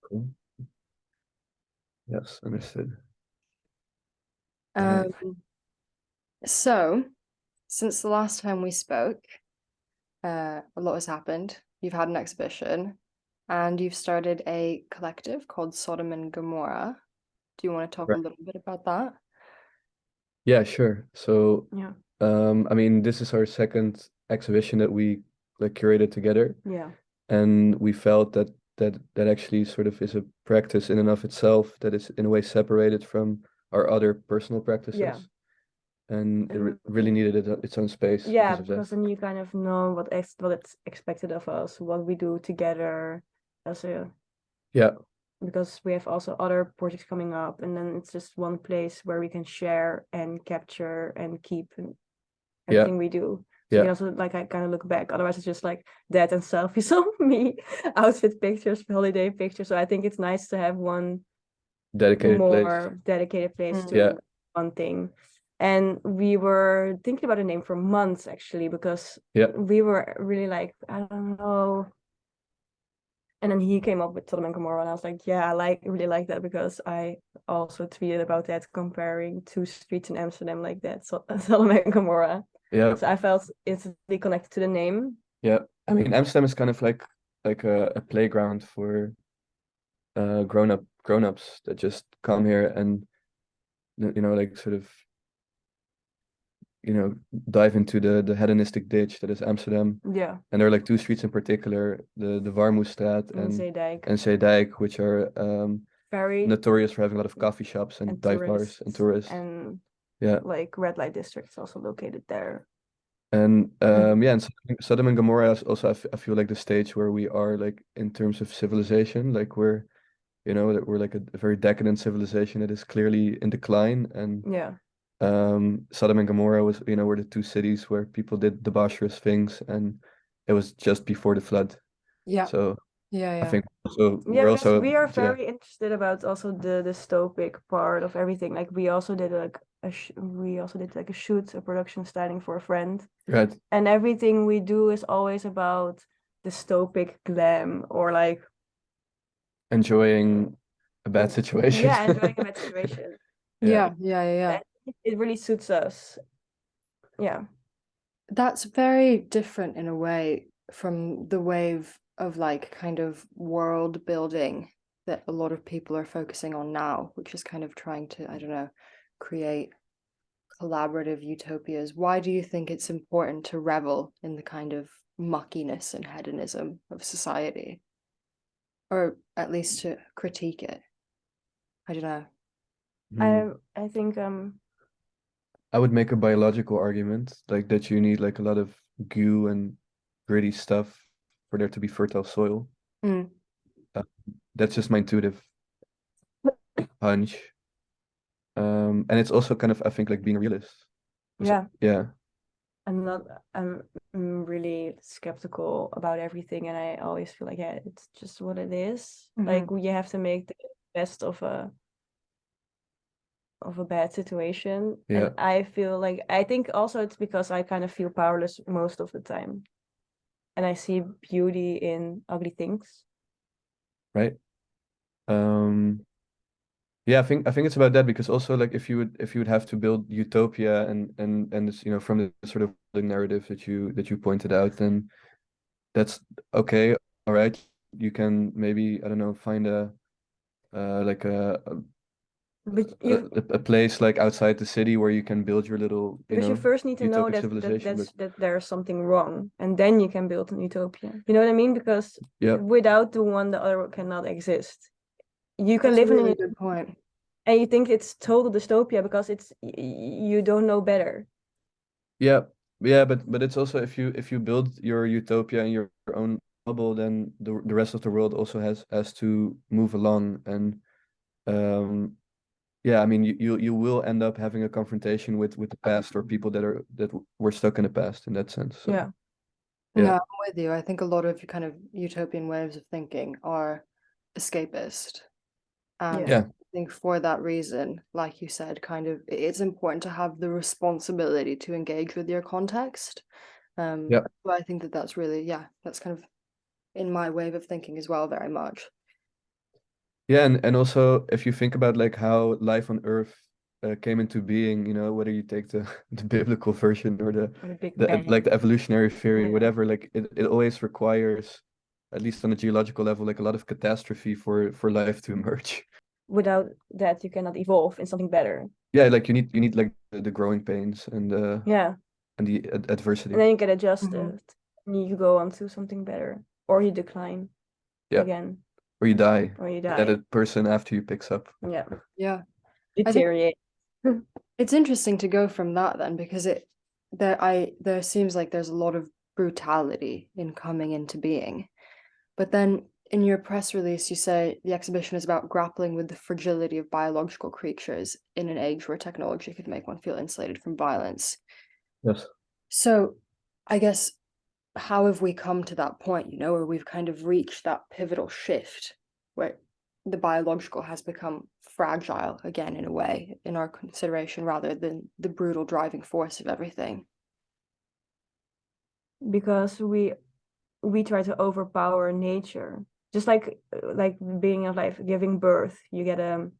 Cool. Yes, understood. Right. So, since the last time we spoke, a lot has happened. You've had an exhibition, and you've started a collective called Sodom and Gomorra. Do you want to talk a Right. little bit about that? Yeah, sure. So, Yeah. I mean, this is our second exhibition that we like curated together, Yeah. and we felt that actually sort of is a practice in and of itself that is in a way separated from our other personal practices, Yeah. and it And really needed its own space yeah, because of that. because then you kind of know what it's expected of us, what we do together as a Yeah, because we have also other projects coming up, and then it's just one place where we can share and capture and keep yeah, everything we do. So you yeah, can also like I kind of look back. Otherwise, it's just like that and selfies of me, outfit pictures, holiday pictures. So I think it's nice to have one dedicated place. more dedicated place to Yeah, one thing. And we were thinking about a name for months actually, because yeah, we were really like, I don't know. And then he came up with Sodom and Gomorrah, and I was like, yeah, really like that, because I also tweeted about that, comparing two streets in Amsterdam like that, so Sodom and Gomorrah. yeah, So I felt instantly connected to the name. yeah. I mean, Amsterdam is kind of like a playground for grown-ups that just come here and like sort of dive into the hedonistic ditch that is Amsterdam. Yeah. And there are like two streets in particular, the Warmoestraat In Zeedijk. and Zeedijk, which are Very notorious for having a lot of coffee shops and dive bars and tourists. and Yeah. like red light districts also located there. And yeah, and Sodom and Gomorrah is also I feel like the stage where we are like in terms of civilization, like that we're like a very decadent civilization that is clearly in decline. And Yeah. Sodom and Gomorrah were the two cities where people did debaucherous things, and it was just before the flood. Yeah. So Yeah, I think also Yeah, we're because also we are very interested about also the dystopic part of everything. Like we also did like a shoot, a production styling for a friend, right and everything we do is always about dystopic glam or like enjoying a bad situation. yeah, enjoying a bad situation. yeah, yeah. It really suits us. Yeah. That's very different in a way from the wave of like kind of world building that a lot of people are focusing on now, which is kind of trying to, I don't know, create collaborative utopias. Why do you think it's important to revel in the kind of muckiness and hedonism of society? Or at least to critique it? I don't know. I think I would make a biological argument, like that you need like a lot of goo and gritty stuff for there to be fertile soil. Mm. That's just my intuitive hunch. And it's also kind of, I think, like being a realist. yeah. Yeah. I'm really skeptical about everything, and I always feel like yeah, it's just what it is. Like you have to make the best of a bad situation. Yeah. And I feel like I think also it's because I kind of feel powerless most of the time. And I see beauty in ugly things. Right. Yeah, I think it's about that, because also like if you would have to build utopia and this, from the sort of the narrative that you pointed out, then that's okay, all right. You can maybe, I don't know, find like But you a place like outside the city where you can build your little, because you first need to know utopic that civilization. that there's something wrong, and then you can build an utopia. You know what I mean? Because Yeah, without the one, the other cannot exist. You can That's a live in really a good point. and you think it's total dystopia because it's you don't know better. yeah, but it's also if you build your utopia in your own bubble, then the rest of the world also has to move along. And um yeah, I mean, you will end up having a confrontation with the past, or people that were stuck in the past in that sense. So Yeah. yeah. No, I'm with you. I think a lot of kind of utopian ways of thinking are escapist. And Yeah. I think for that reason, like you said, kind of it's important to have the responsibility to engage with your context. Yeah. But I think that's really, yeah, that's kind of in my wave of thinking as well, very much. Yeah, and also if you think about like how life on Earth came into being, you know, whether you take the the biblical version or Or the Big the Bang. like the evolutionary theory, Yeah. whatever, like it always requires, at least on a geological level, like a lot of catastrophe for life to emerge. Without that, you cannot evolve in something better. Yeah, like you need like the growing pains Yeah. and the And adversity. then you get adjusted. Mhm. And you go on to something better. Or you decline Yeah. again. Or you die. Or you And die. then the person after you picks up. Yeah. Yeah. I think Deteriorate. it's interesting to go from that then, because there seems like there's a lot of brutality in coming into being. But then in your press release, you say the exhibition is about grappling with the fragility of biological creatures in an age where technology could make one feel insulated from violence. Yes. So I guess, how have we come to that point, you know, where we've kind of reached that pivotal shift where the biological has become fragile again, in a way, in our consideration, rather than the brutal driving force of everything? Because we try to overpower nature. Just like being alive, giving birth, you get a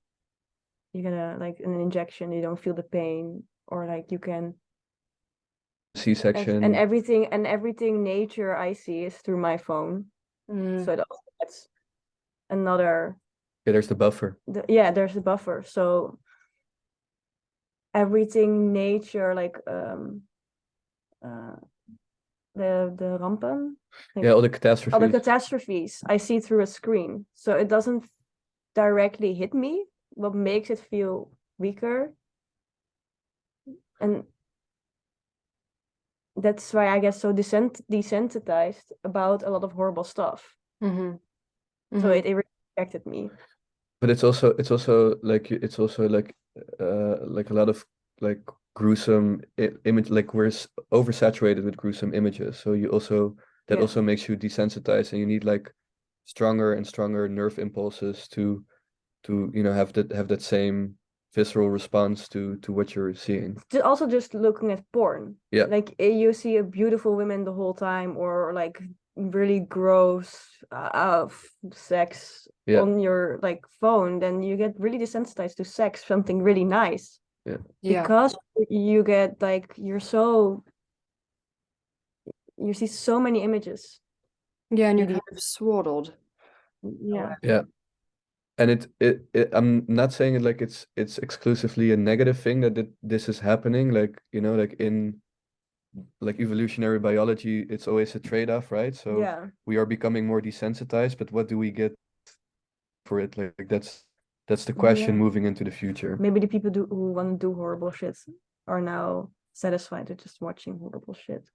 like an injection, you don't feel the pain, or like you can C-section. and everything nature I see is through my phone. So it also gets another Yeah, there's the buffer. there's a buffer. So everything nature, like the rampen, like Yeah, all the all the catastrophes. catastrophes I see through a screen. So it doesn't directly hit me, what makes it feel weaker. And that's why I get so desensitized about a lot of horrible stuff. So it really affected me. But it's also like it's also like a lot of like gruesome image, like we're oversaturated with gruesome images. So you also that Yeah. also makes you desensitized, and you need like stronger and stronger nerve impulses to you know have that same visceral response to what you're seeing. Also just looking at porn. Yeah. Like you see a beautiful woman the whole time, or like really gross sex Yeah. on your like phone, then you get really desensitized to sex, something really nice. Yeah. Because you get like you see so many images. Yeah, and you're kind of swaddled. Yeah. Yeah. And it I'm not saying it like it's exclusively a negative thing that this is happening. Like, you know, like in like evolutionary biology, it's always a trade-off, right? So Yeah. we are becoming more desensitized, but what do we get for it? Like that's the question moving into the future. Maybe the people who want to do horrible shit are now satisfied with just watching horrible shit.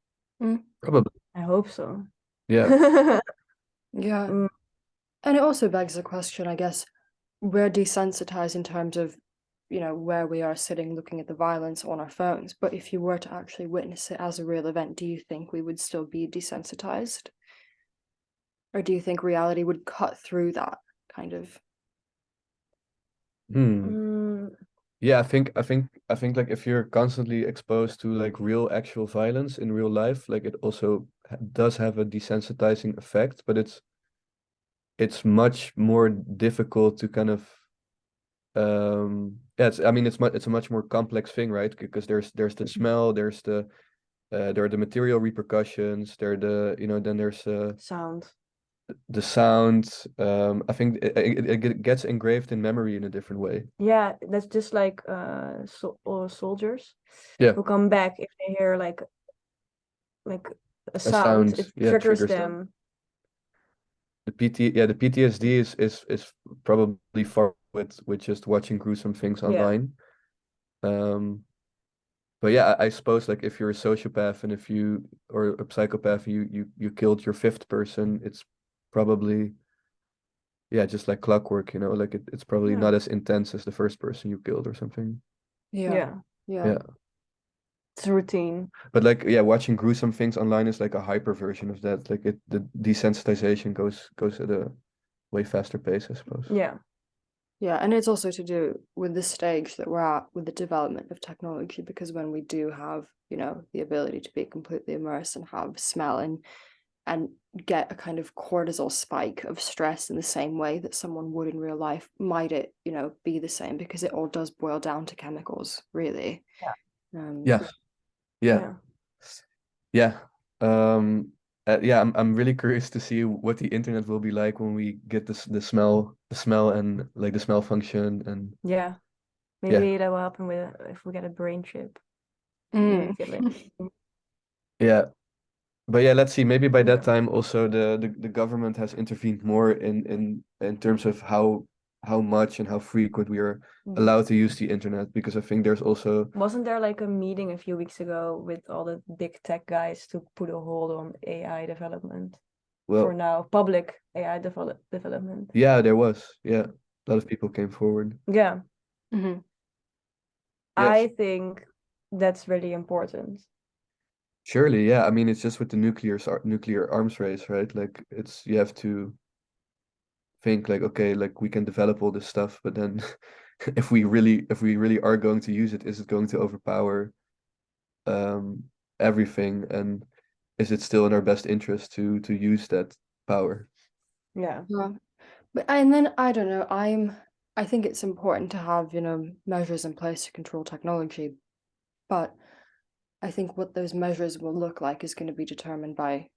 Probably. I hope so. Yeah. Yeah. And it also begs the question, I guess, we're desensitized in terms of, you know, where we are sitting looking at the violence on our phones. But if you were to actually witness it as a real event, do you think we would still be desensitized? Or do you think reality would cut through that kind of? Yeah, I think like if you're constantly exposed to like real actual violence in real life, like it also does have a desensitizing effect, but it's much more difficult to kind of yeah, I mean it's a much more complex thing, right? Because there's the smell, there are the material repercussions, there are the, you know, then there's sound. the sound. I think it gets engraved in memory in a different way. Yeah, that's just like soldiers who come back if they hear like a sound, it triggers them. The PTSD is probably far with just watching gruesome things online. But yeah, I suppose like if you're a sociopath and if you or a psychopath, you killed your fifth person, it's probably just like clockwork, you know, like it's probably not as intense as the first person you killed or something. Yeah. It's a routine. But like watching gruesome things online is like a hyper version of that. Like the desensitization goes at a way faster pace, I suppose. Yeah, and it's also to do with the stage that we're at with the development of technology, because when we do have, you know, the ability to be completely immersed and have smell and and get a kind of cortisol spike of stress in the same way that someone would in real life, might it, be the same? Because it all does boil down to chemicals, really. Yeah. Yeah. I'm really curious to see what the internet will be like when we get the smell and like the smell function and maybe that will happen with if we get a brain chip. Yeah. But yeah, let's see. Maybe by that time also the government has intervened more in terms of how much and how frequent we are allowed to use the internet, because I think there's also Wasn't there like a meeting a few weeks ago with all the big tech guys to put a hold on AI development? For now, public AI development. Yeah, there was. Yeah, a lot of people came forward. Yeah. Mm-hmm. I think that's really important. Surely, yeah. I mean, it's just with the nuclear arms race, right? Like you have to think like, okay, like we can develop all this stuff, but then if we really are going to use it, is it going to overpower everything, and is it still in our best interest to use that power? Yeah. But and then I don't know, I think it's important to have, measures in place to control technology, but I think what those measures will look like is going to be determined by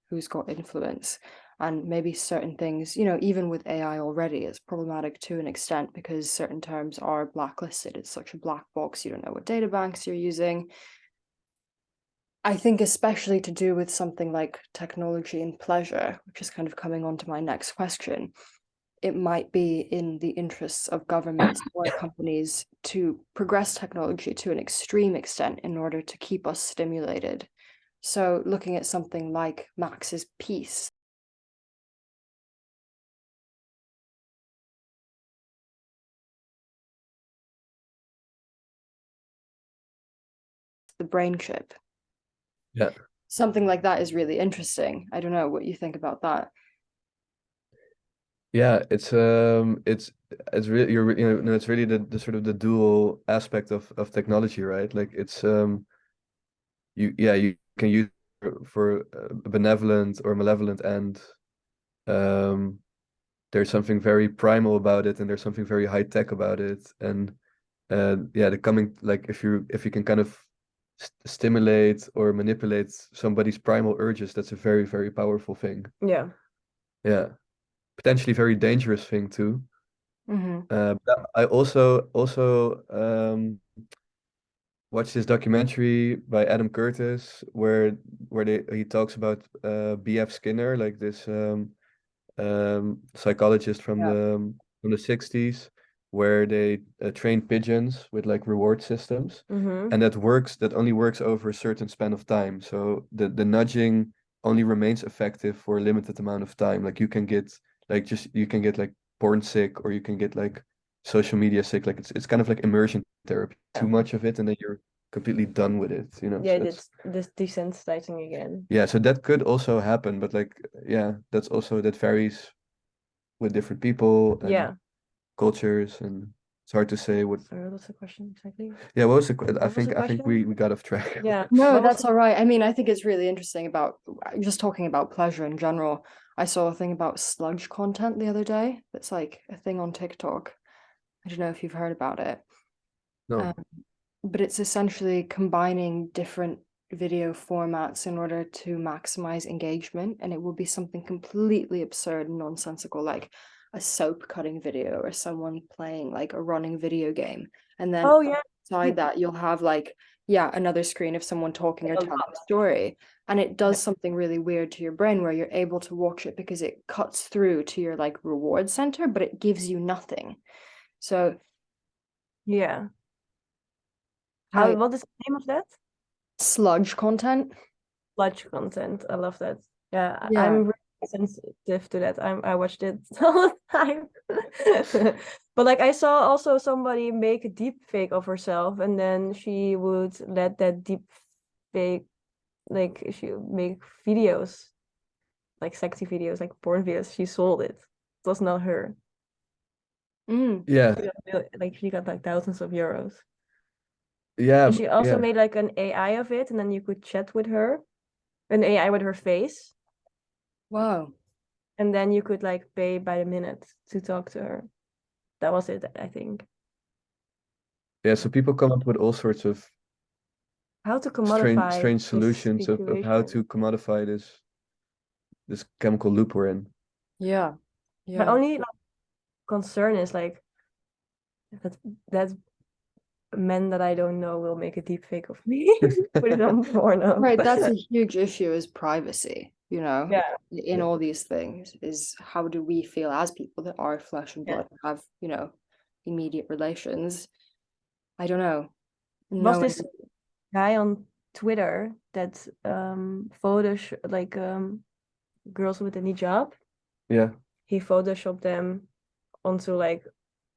who's got influence. And maybe certain things, even with AI already, it's problematic to an extent because certain terms are blacklisted. It's such a black box. You don't know what data banks you're using. I think especially to do with something like technology and pleasure, which is kind of coming on to my next question, it might be in the interests of governments or companies to progress technology to an extreme extent in order to keep us stimulated. So looking at something like Max's piece, the brain chip. Yeah. Something like that is really interesting. I don't know what you think about that. Yeah, it's really it's really the sort of the dual aspect of technology, right? Like it's you can use for a benevolent or malevolent end. There's something very primal about it, and there's something very high tech about it, and the coming, like if you can kind of stimulate or manipulate somebody's primal urges, that's a very, very powerful thing. Yeah. Potentially very dangerous thing too. But I also watched this documentary by Adam Curtis where he talks about B.F. Skinner, like this psychologist from the 60s, where they train pigeons with like reward systems, and that only works over a certain span of time. So the nudging only remains effective for a limited amount of time. Like you can get like porn sick, or you can get like social media sick. Like it's kind of like immersion therapy. Too much of it and then you're completely done with it, Yeah, so it's this desensitizing again. Yeah, so that could also happen, but like that varies with different people and cultures, and it's hard to say what. Sorry, what's the question exactly? Yeah, what was the I think we got off track. Yeah. No, that's all right. I mean, I think it's really interesting about just talking about pleasure in general. I saw a thing about sludge content the other day. That's like a thing on TikTok. I don't know if you've heard about it. No. But it's essentially combining different video formats in order to maximize engagement, and it will be something completely absurd and nonsensical, like a soap cutting video or someone playing like a running video game, and then inside that you'll have like another screen of someone talking or telling a story, and it does something really weird to your brain where you're able to watch it because it cuts through to your like reward center, but it gives you nothing. So what is the name of that? Sludge content. Sludge content. I love that. Yeah. I'm really sensitive to that. I watched it all the time. But like I saw also somebody make a deep fake of herself, and then she would let that deep fake, like she would make videos, like sexy videos, like porn videos. She sold it. It was not her. Yeah. She got like thousands of euros. Yeah. And she also made like an AI of it, and then you could chat with her, an AI with her face. Wow. And then you could like pay by the minute to talk to her. That was it, I think. Yeah, so people come up with all sorts of How to commodify strange this solutions of how situation. to commodify this chemical loop we're in. Yeah. My Yeah. only like, concern is like that men that I don't know will make a deep fake of me, put it on porno. Right, that's a huge issue, is privacy, you know, Yeah. in all these things, is how do we feel as people that are flesh and blood, have, you know, immediate relations. I don't know. Was No. this guy on Twitter that photos like girls with a hijab? Yeah, He photoshopped them onto like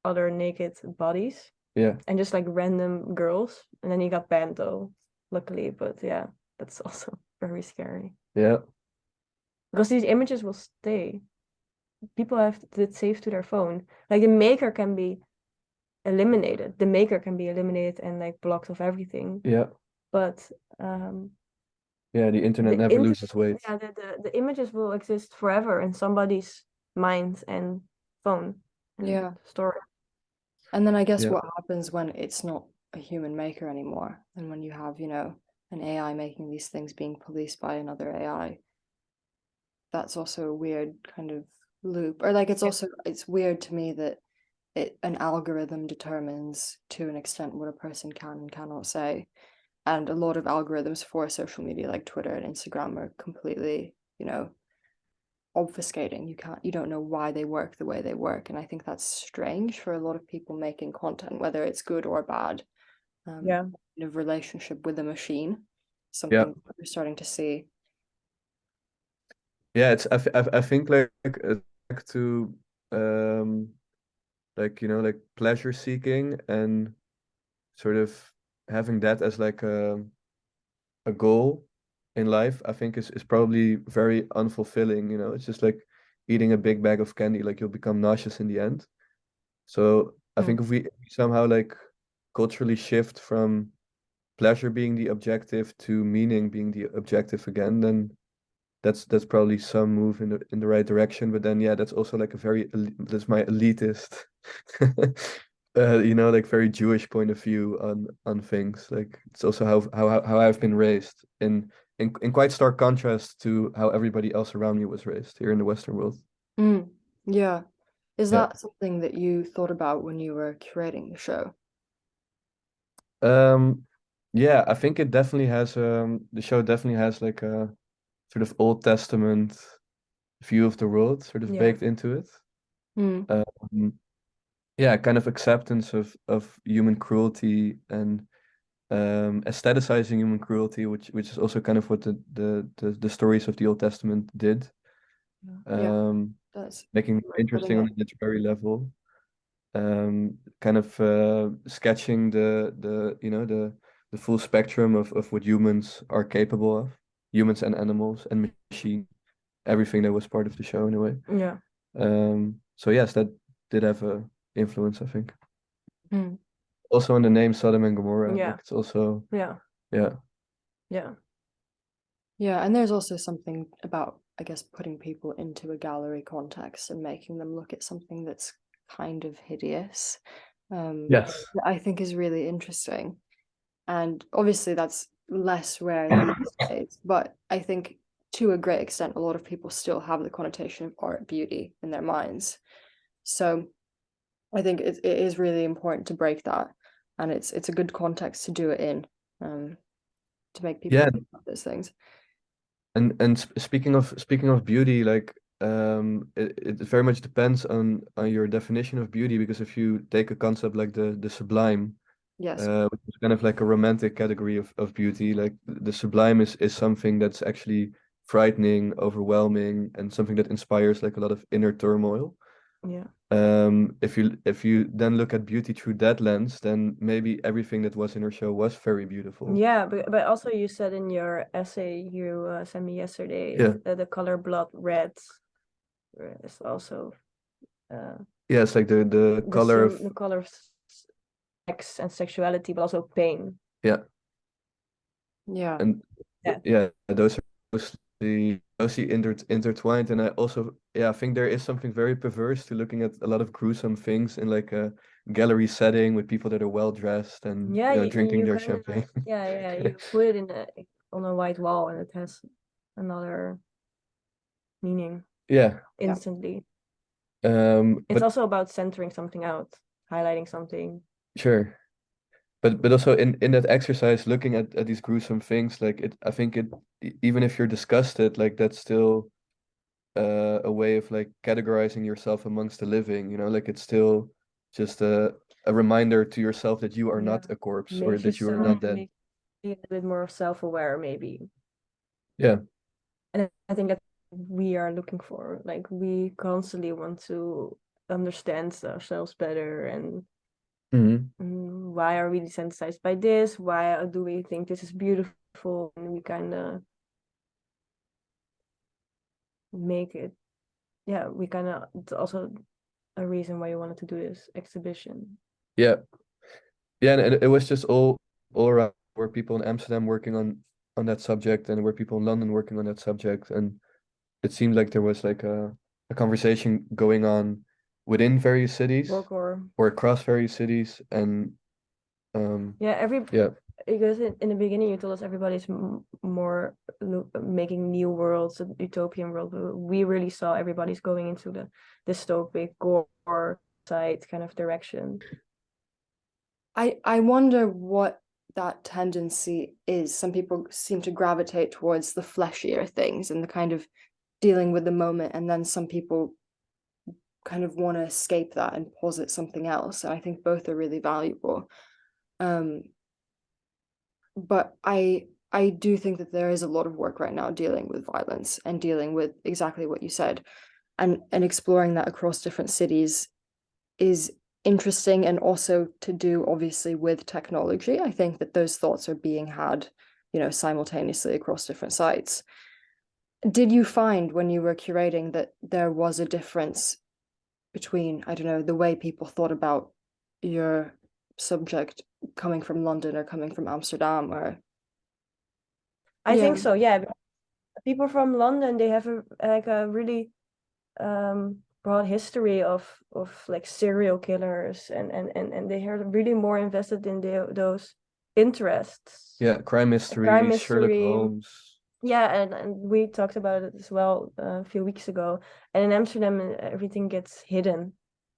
other naked bodies yeah, and just like random girls, and then he got banned though, luckily. But yeah, that's also very scary yeah, because these images will stay. People have it saved to their phone. Like the maker can be eliminated. The maker can be eliminated and like blocked of everything. yeah. But Yeah, the internet the never loses weight. yeah, the images will exist forever in somebody's mind and phone and Yeah. storage. And then I guess Yeah. what happens when it's not a human maker anymore, and when you have, you know, an AI making these things being policed by another AI, that's also a weird kind of loop. Or like it's weird to me that an algorithm determines to an extent what a person can and cannot say. And a lot of algorithms for social media like Twitter and Instagram are completely, you know, obfuscating. You don't know why they work the way they work. And I think that's strange for a lot of people making content, whether it's good or bad. Yeah. Kind of relationship with a machine, Yeah. something we're starting to see. Yeah, I think like back to like, you know, like pleasure seeking and sort of having that as like a goal in life, I think is probably very unfulfilling, you know. It's just like eating a big bag of candy, like you'll become nauseous in the end. So I think if we somehow like culturally shift from pleasure being the objective to meaning being the objective again, then that's probably some move in the right direction. But then yeah, that's also like a very that's my elitist you know, like very Jewish point of view on things. Like it's also how I've been raised in quite stark contrast to how everybody else around me was raised here in the Western world. Yeah. Is Yeah. that something that you thought about when you were curating the show? Yeah, I think it definitely has the show definitely has like a sort of Old Testament view of the world sort of Yeah. baked into it. Yeah, kind of acceptance of human cruelty and aestheticizing human cruelty, which is also kind of what the stories of the Old Testament did. Yeah, that's Making it interesting on a literary level. Kind of sketching the you know the full spectrum of what humans are capable of, humans and animals and machine, everything that was part of the show in a way. Yeah. So yes, that did have a influence, I think. Mm. Also in the name Sodom and Gomorrah, Yeah. like it's also Yeah. yeah. Yeah. Yeah, and there's also something about, I guess, putting people into a gallery context and making them look at something that's kind of hideous. Yes. That I think is really interesting. And obviously that's less rare these days, but I think to a great extent, a lot of people still have the connotation of art beauty in their minds. So I think it is really important to break that, and it's a good context to do it in, to make people Yeah, think about those things. and speaking of beauty, like it very much depends on your definition of beauty, because if you take a concept like the sublime, Yes. which is kind of like a romantic category of beauty, like the sublime is something that's actually frightening, overwhelming, and something that inspires like a lot of inner turmoil. Yeah. If you then look at beauty through that lens, then maybe everything that was in her show was very beautiful. Yeah, but also you said in your essay you sent me yesterday Yeah. that the color blood red is also Yeah, it's like the color of the color of sex and sexuality, but also pain. yeah. Yeah. And Yeah. yeah, those are mostly closely intertwined. And I also, I think there is something very perverse to looking at a lot of gruesome things in like a gallery setting with people that are well dressed and Yeah, drinking you their kind of champagne. you put it on a white wall and it has another meaning Yeah. instantly. But It's also about centering something out, highlighting something. sure. But also in that exercise, looking at these gruesome things, like I think even if you're disgusted, like that's still a way of like categorizing yourself amongst the living, like it's still just a reminder to yourself that you are not a corpse or Makes you that you are not dead. makes you a bit more self-aware, maybe. Yeah. And I think that we are looking for, like, we constantly want to understand ourselves better and why are we desensitized by this? Why do we think this is beautiful? And we kind of make it, it's also a reason why you wanted to do this exhibition. Yeah. Yeah, and it was just all around. Were people in Amsterdam working on that subject, and were people in London working on that subject, and it seemed like there was like a conversation going on within various cities Gorecore. or across various cities, and because in the beginning you told us everybody's more making new worlds, a utopian world. We really saw everybody's going into the dystopic gore side kind of direction. I wonder what that tendency is. Some people seem to gravitate towards the fleshier things and the kind of dealing with the moment, and then some people kind of want to escape that and posit something else. And I think both are really valuable. But I do think that there is a lot of work right now dealing with violence and dealing with exactly what you said, and exploring that across different cities is interesting, and also to do obviously with technology. I think that those thoughts are being had, simultaneously across different sites. Did you find when you were curating that there was a difference between, I don't know, the way people thought about your subject coming from London or coming from Amsterdam? Or I think so, yeah. People from London, they have a really broad history of like serial killers, and they are really more invested in those interests. Yeah, crime mystery, Sherlock Holmes. Yeah, and we talked about it as well a few weeks ago. And in Amsterdam, everything gets hidden.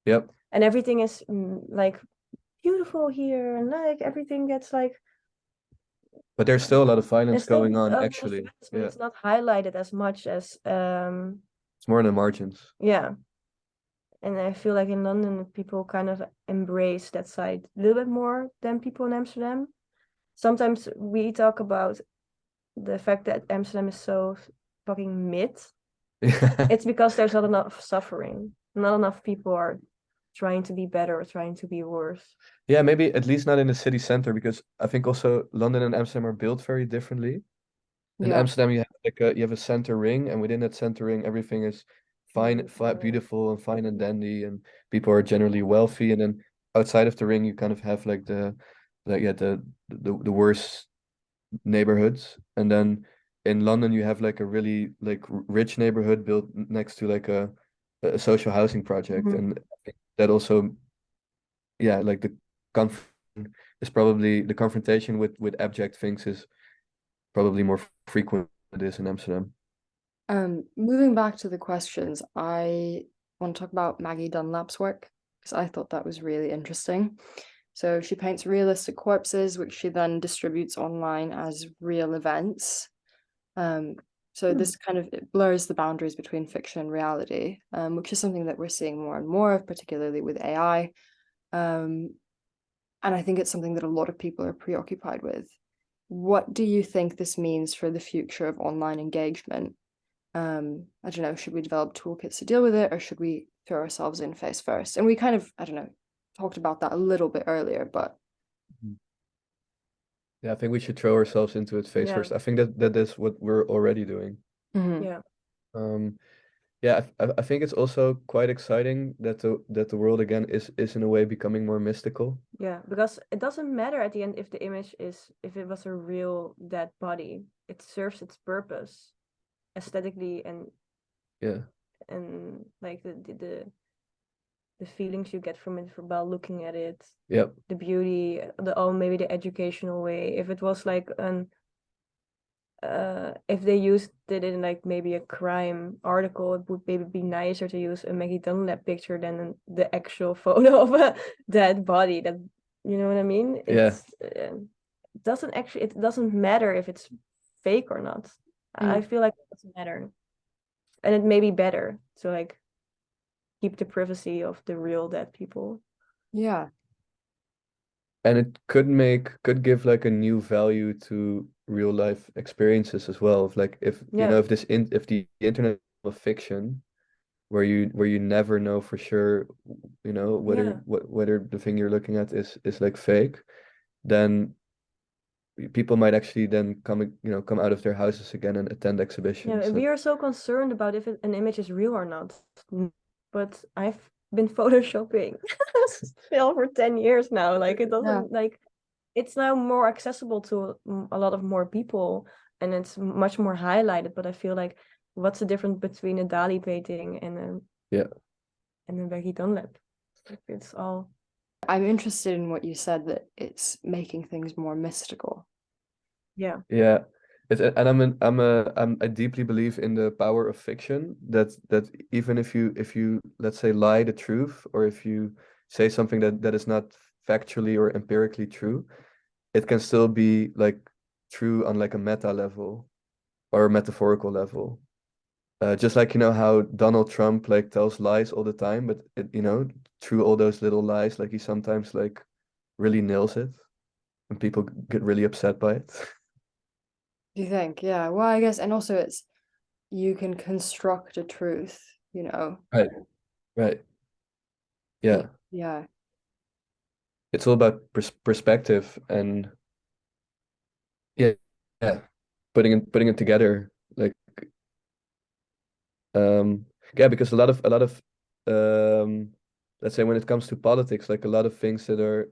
Yep. And everything is like beautiful here, and like everything gets like. But there's still a lot of violence going on, actually. But it's not highlighted as much as. It's more in the margins. Yeah. And I feel like in London, people kind of embrace that side a little bit more than people in Amsterdam. Sometimes we talk about the fact that Amsterdam is so fucking mid. It's because there's not enough suffering. Not enough people are trying to be better or trying to be worse. Yeah, maybe at least not in the city center, because I think also London and Amsterdam are built very differently. In Amsterdam, you have a center ring, and within that center ring, everything is fine, beautiful, and fine and dandy, and people are generally wealthy. And then outside of the ring, you kind of have like the worst neighborhoods. And then in London, you have like a really like rich neighborhood built next to like a social housing project, and I think that also, like the confrontation with abject things is probably more frequent than it is in Amsterdam. Moving back to the questions, I want to talk about Maggie Dunlap's work, because I thought that was really interesting. So she paints realistic corpses, which she then distributes online as real events. So this kind of blurs the boundaries between fiction and reality, which is something that we're seeing more and more of, particularly with AI. And I think it's something that a lot of people are preoccupied with. What do you think this means for the future of online engagement? I don't know, should we develop toolkits to deal with it, or should we throw ourselves in face first? And we kind of, I don't know, talked about that a little bit earlier, but yeah, I think we should throw ourselves into it face first. I think that is what we're already doing. Yeah. I think it's also quite exciting that the world again is in a way becoming more mystical. Yeah, because it doesn't matter at the end if the image is, if it was a real dead body. It serves its purpose. aesthetically and like the feelings you get from it while looking at it. Yep. The beauty, maybe the educational way. If it was like if they used it in like maybe a crime article, it would maybe be nicer to use a Maggie Dunlap picture than the actual photo of a dead body. That, you know what I mean? It doesn't matter if it's fake or not. I feel like it doesn't matter, and it may be better to like keep the privacy of the real dead people. Yeah. And it could give like a new value to real life experiences as well. Like if you know if the internet is a fiction where you never know for sure, you know, whether the thing you're looking at is like fake, then people might actually then come out of their houses again and attend exhibitions. We are so concerned about if an image is real or not. But I've been photoshopping still for 10 years now. Like it doesn't like it's now more accessible to a lot of more people and it's much more highlighted. But I feel like what's the difference between a Dali painting and a Maggie Dunlap? It's all. I'm interested in what you said, that it's making things more mystical. Yeah. I deeply believe in the power of fiction, that even if you let's say lie the truth, or if you say something that is not factually or empirically true, it can still be like true on like a meta level or a metaphorical level. Just like, you know, how Donald Trump like tells lies all the time, but through all those little lies, like he sometimes like really nails it and people get really upset by it. Do you think? Yeah. Well, I guess, and also you can construct a truth, you know. Right. Yeah. Yeah. It's all about perspective and putting it together, like because a lot of let's say when it comes to politics, like a lot of things that are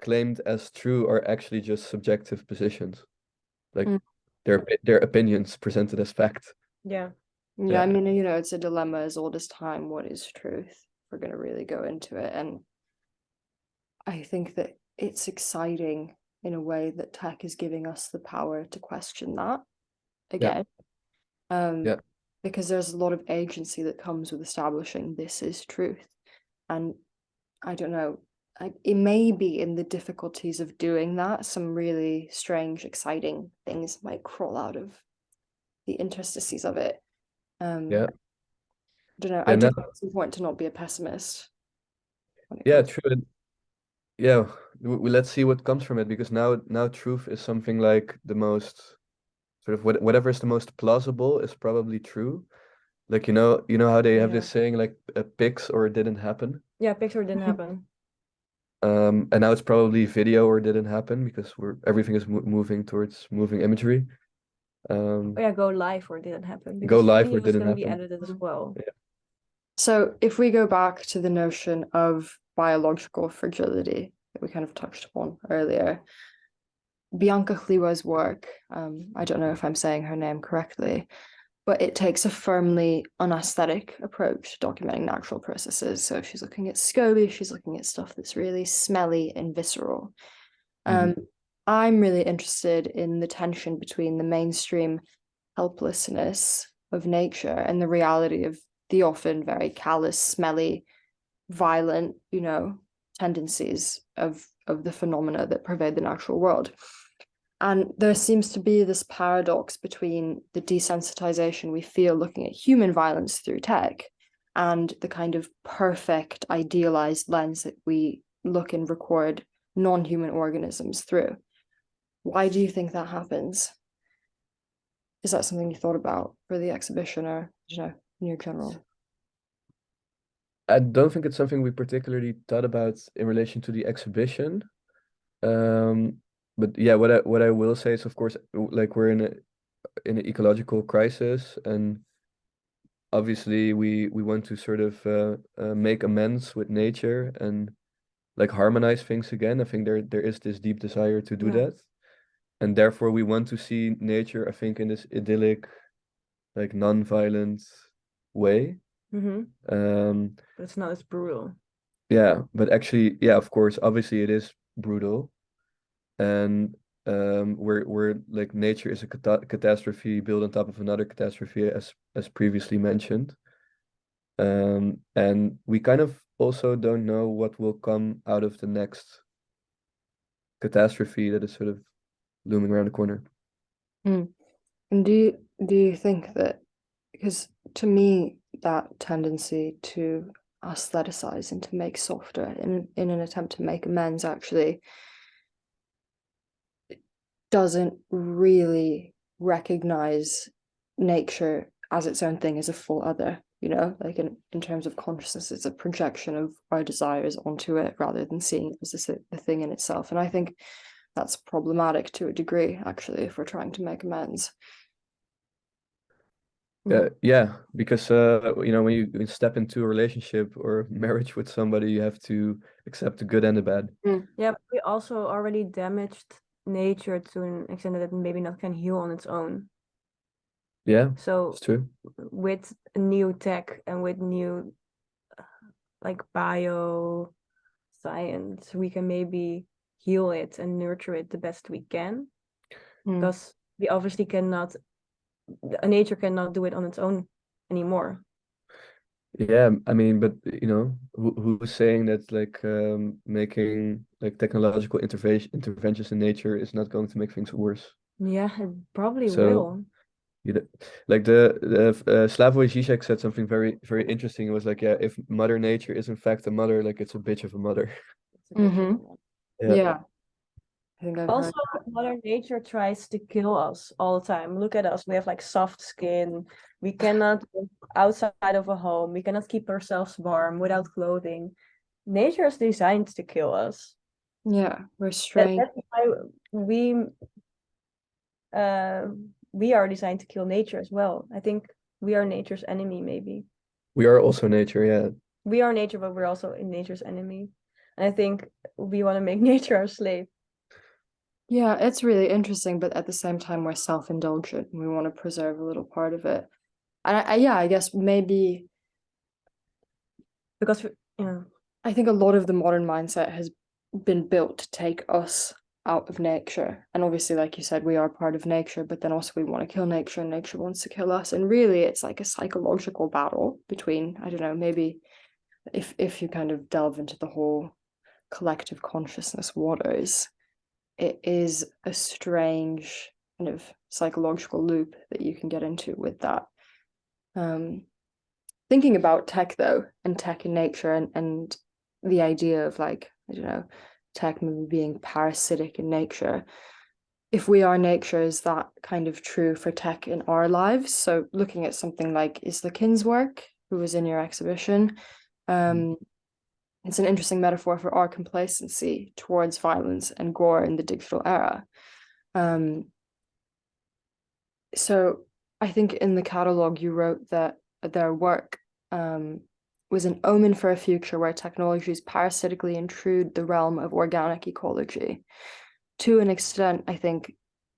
claimed as true are actually just subjective positions, like their opinions presented as fact. Yeah, I mean, you know, it's a dilemma as old as time. What is truth? We're going to really go into it, and I think that it's exciting in a way that tech is giving us the power to question that again. Because there's a lot of agency that comes with establishing this is truth. And I don't know, it may be in the difficulties of doing that, some really strange, exciting things might crawl out of the interstices of it. I don't know. I do think it's important to not be a pessimist. True. Let's see what comes from it, because now truth is something like the most sort of whatever is the most plausible is probably true. Like, you know how they have this saying like pics or it didn't happen. Yeah, pics or it didn't happen. And now it's probably video or didn't happen, because everything is moving towards moving imagery. Go live or it didn't happen. Go live or it didn't happen. Be edited as well. Yeah. So if we go back to the notion of biological fragility that we kind of touched upon earlier, Bianca Hlywa's work, I don't know if I'm saying her name correctly, but it takes a firmly unaesthetic approach to documenting natural processes. So she's looking at SCOBY, she's looking at stuff that's really smelly and visceral. I'm really interested in the tension between the mainstream helplessness of nature and the reality of the often very callous, smelly, violent, you know, tendencies of the phenomena that pervade the natural world. And there seems to be this paradox between the desensitization we feel looking at human violence through tech and the kind of perfect, idealized lens that we look and record non-human organisms through. Why do you think that happens? Is that something you thought about for the exhibition, or, you know, in your general? I don't think it's something we particularly thought about in relation to the exhibition. But yeah, what I will say is, of course, like we're in an ecological crisis, and obviously we want to sort of make amends with nature and like harmonize things again. I think there is this deep desire to do that, and therefore we want to see nature, I think, in this idyllic like non-violent way. But it's not as brutal. Yeah, but actually, yeah, of course, obviously it is brutal, and where like nature is a catastrophe built on top of another catastrophe, as previously mentioned. And we kind of also don't know what will come out of the next catastrophe that is sort of looming around the corner. And do you think that, because to me that tendency to aestheticize and to make softer in an attempt to make amends actually doesn't really recognize nature as its own thing, as a full other, you know, like in terms of consciousness, it's a projection of our desires onto it rather than seeing it as a thing in itself. And I think that's problematic to a degree, actually, if we're trying to make amends. Yeah, because when you step into a relationship or marriage with somebody, you have to accept the good and the bad. Yeah, but we also already damaged nature to an extent that it maybe not can heal on its own. Yeah, So it's true. with new tech and with new like bio science, we can maybe heal it and nurture it the best we can. Because we obviously cannot, nature cannot do it on its own anymore. Yeah, I mean, but who's saying that like making like technological interventions in nature is not going to make things worse? Yeah, it probably So will. like the Slavoj Žižek said something very, very interesting. It was like, yeah, if Mother Nature is in fact a mother, like it's a bitch of a mother. Yeah. I think I've Also, heard that. Mother Nature tries to kill us all the time. Look at us. We have like soft skin. We cannot live outside of a home. We cannot keep ourselves warm without clothing. Nature is designed to kill us. Yeah, we're strange. That's why we are designed to kill nature as well. I think we are nature's enemy, maybe. We are also nature, yeah. We are nature, but we're also in nature's enemy. And I think we want to make nature our slave. Yeah, it's really interesting, but at the same time, we're self-indulgent and we want to preserve a little part of it. And I guess maybe because I think a lot of the modern mindset has been built to take us out of nature. And obviously, like you said, we are part of nature, but then also we want to kill nature and nature wants to kill us. And really, it's like a psychological battle between, I don't know, maybe if you kind of delve into the whole collective consciousness waters, it is a strange kind of psychological loop that you can get into with that. Thinking about tech though, and tech in nature, and the idea of like, I don't know, tech maybe being parasitic in nature. If we are nature, is that kind of true for tech in our lives? So looking at something like Isle Kind's work, who was in your exhibition, it's an interesting metaphor for our complacency towards violence and gore in the digital era. So I think in the catalogue you wrote that their work was an omen for a future where technologies parasitically intrude the realm of organic ecology. To an extent, I think,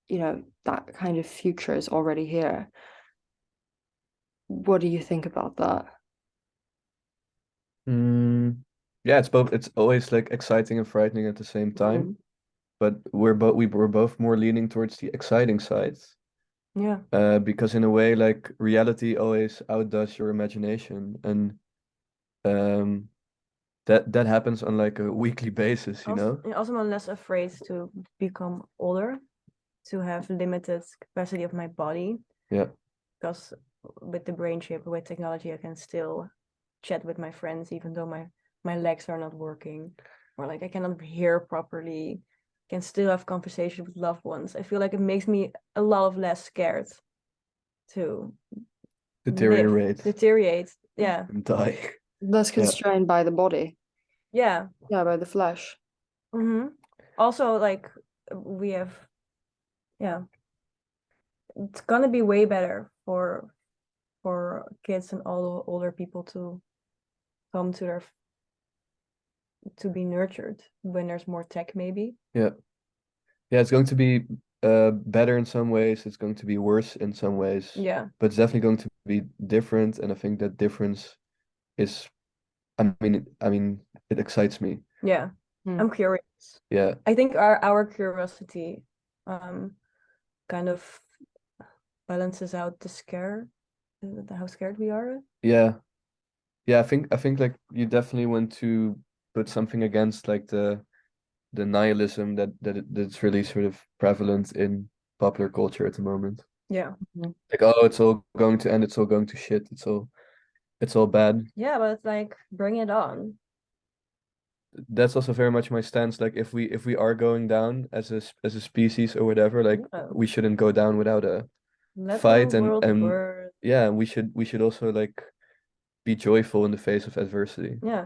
that kind of future is already here. What do you think about that? Yeah, it's both. It's always like exciting and frightening at the same time. But we were both more leaning towards the exciting side. Yeah. Because in a way, like reality always outdoes your imagination, and that happens on like a weekly basis, you know? Also, I'm less afraid to become older, to have limited capacity of my body. Yeah. Because with the brain chip, with technology, I can still chat with my friends, even though my legs are not working, or like I cannot hear properly. Can still have conversation with loved ones. I feel like it makes me a lot less scared to deteriorate. Yeah. And die. Less constrained by the body. Yeah. Yeah, by the flesh. Also, like we have, it's gonna be way better for kids and all older people to come to be nurtured when there's more tech, maybe. Yeah, it's going to be better in some ways, it's going to be worse in some ways, Yeah. but it's definitely going to be different, and I think that difference is, I mean, it excites me. Yeah. Hmm. I'm curious. Yeah, I think our curiosity kind of balances out the scare, how scared we are. yeah, yeah. I think like you definitely want to put something against like the nihilism that's really sort of prevalent in popular culture at the moment. Yeah. Like, oh, it's all going to end, it's all going to shit, it's all bad. Yeah, but it's like bring it on. That's also very much my stance. Like, if we are going down as a species or whatever, like Yeah. we shouldn't go down without a Let fight, the world and burn. yeah, we should also like be joyful in the face of adversity. Yeah.